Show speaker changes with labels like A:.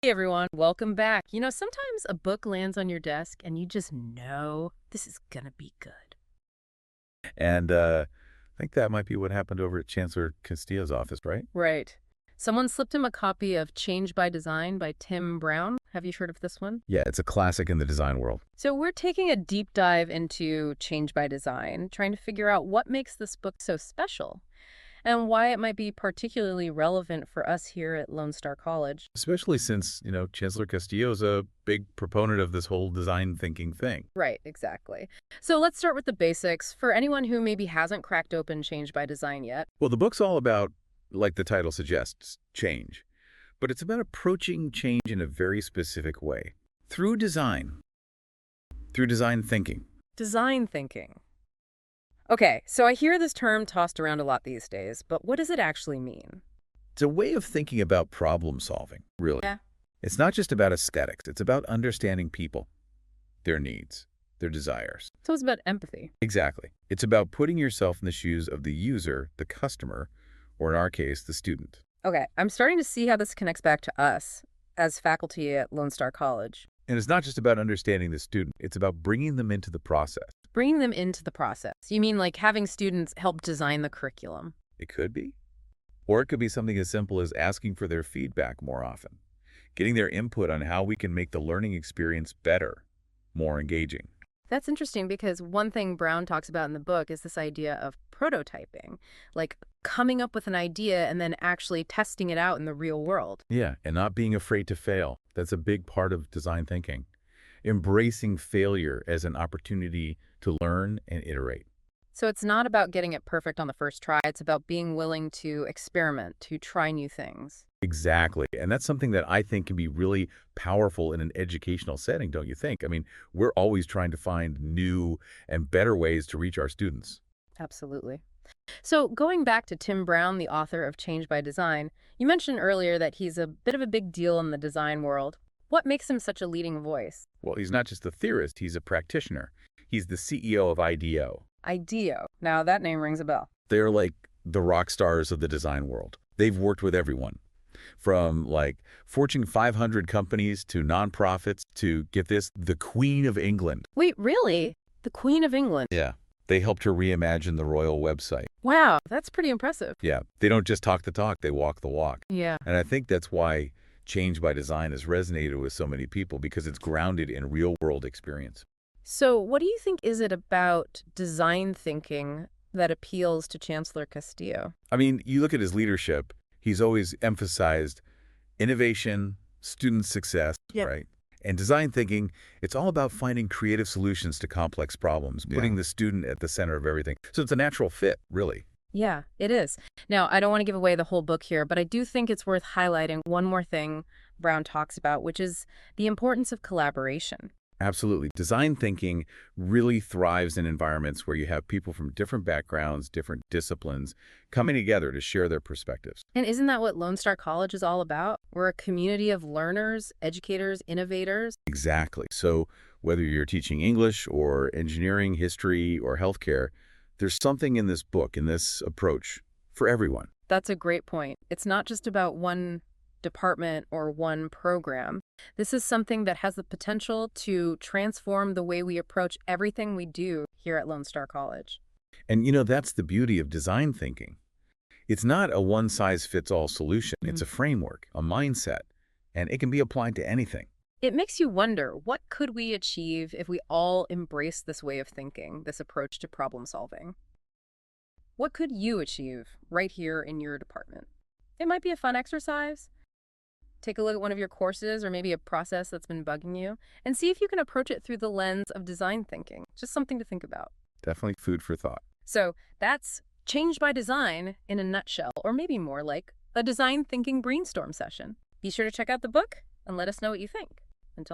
A: Hey everyone, welcome back. Sometimes a book lands on your desk and you just know this is gonna be good.
B: And I think that might be what happened over at Chancellor Castillo's office, right?
A: Right. Someone slipped him a copy of Change by Design by Tim Brown. Have you heard of this one?
B: Yeah, it's a classic in the design world.
A: So we're taking a deep dive into Change by Design, trying to figure out what makes this book so special and why it might be particularly relevant for us here at Lone Star College.
B: Especially since, Chancellor Castillo is a big proponent of this whole design thinking thing.
A: Right, exactly. So let's start with the basics. For anyone who maybe hasn't cracked open Change by Design yet.
B: Well, the book's all about, like the title suggests, change. But it's about approaching change in a very specific way. Through design. Through design thinking.
A: Design thinking. Okay, so I hear this term tossed around a lot these days, but what does it actually mean?
B: It's a way of thinking about problem solving, really.
A: Yeah.
B: It's not just about aesthetics. It's about understanding people, their needs, their desires.
A: So it's about empathy.
B: Exactly. It's about putting yourself in the shoes of the user, the customer, or in our case, the student.
A: Okay, I'm starting to see how this connects back to us as faculty at Lone Star College.
B: And it's not just about understanding the student. It's about bringing them into the process.
A: Bringing them into the process. You mean like having students help design the curriculum?
B: It could be. Or it could be something as simple as asking for their feedback more often, getting their input on how we can make the learning experience better, more engaging.
A: That's interesting because one thing Brown talks about in the book is this idea of prototyping, like coming up with an idea and then actually testing it out in the real world.
B: Yeah, and not being afraid to fail. That's a big part of design thinking. Embracing failure as an opportunity to learn and iterate.
A: So it's not about getting it perfect on the first try. It's about being willing to experiment, to try new things.
B: Exactly. And that's something that I think can be really powerful in an educational setting, don't you think? I mean, we're always trying to find new and better ways to reach our students.
A: Absolutely. So going back to Tim Brown, the author of Change by Design, you mentioned earlier that he's a bit of a big deal in the design world. What makes him such a leading voice?
B: Well, he's not just a theorist, he's a practitioner. He's the CEO of IDEO.
A: IDEO. Now that name rings a bell.
B: They're like the rock stars of the design world. They've worked with everyone, from like Fortune 500 companies to nonprofits to, get this, the Queen of England.
A: Wait, really? The Queen of England?
B: Yeah. They helped her reimagine the royal website.
A: Wow, that's pretty impressive.
B: Yeah. They don't just talk the talk, they walk the walk.
A: Yeah.
B: And I think that's why Change by Design has resonated with so many people, because it's grounded in real-world experience.
A: So what do you think is it about design thinking that appeals to Chancellor Castillo?
B: I mean, you look at his leadership, he's always emphasized innovation, student success,
A: Yep.
B: right? And design thinking, it's all about finding creative solutions to complex problems, putting the student at the center of everything. So it's a natural fit, really.
A: Yeah, it is. Now, I don't want to give away the whole book here, but I do think it's worth highlighting one more thing Brown talks about, which is the importance of collaboration.
B: Absolutely. Design thinking really thrives in environments where you have people from different backgrounds, different disciplines, coming together to share their perspectives.
A: And isn't that what Lone Star College is all about? We're a community of learners, educators, innovators.
B: Exactly. So whether you're teaching English or engineering, history, or healthcare, there's something in this book, in this approach, for everyone.
A: That's a great point. It's not just about one department or one program. This is something that has the potential to transform the way we approach everything we do here at Lone Star College.
B: And that's the beauty of design thinking. It's not a one-size-fits-all solution. It's a framework, a mindset, and it can be applied to anything.
A: It makes you wonder, what could we achieve if we all embrace this way of thinking, this approach to problem solving? What could you achieve right here in your department? It might be a fun exercise. Take a look at one of your courses or maybe a process that's been bugging you and see if you can approach it through the lens of design thinking. Just something to think about.
B: Definitely food for thought.
A: So that's Change by Design in a nutshell, or maybe more like a design thinking brainstorm session. Be sure to check out the book and let us know what you think. Until next time.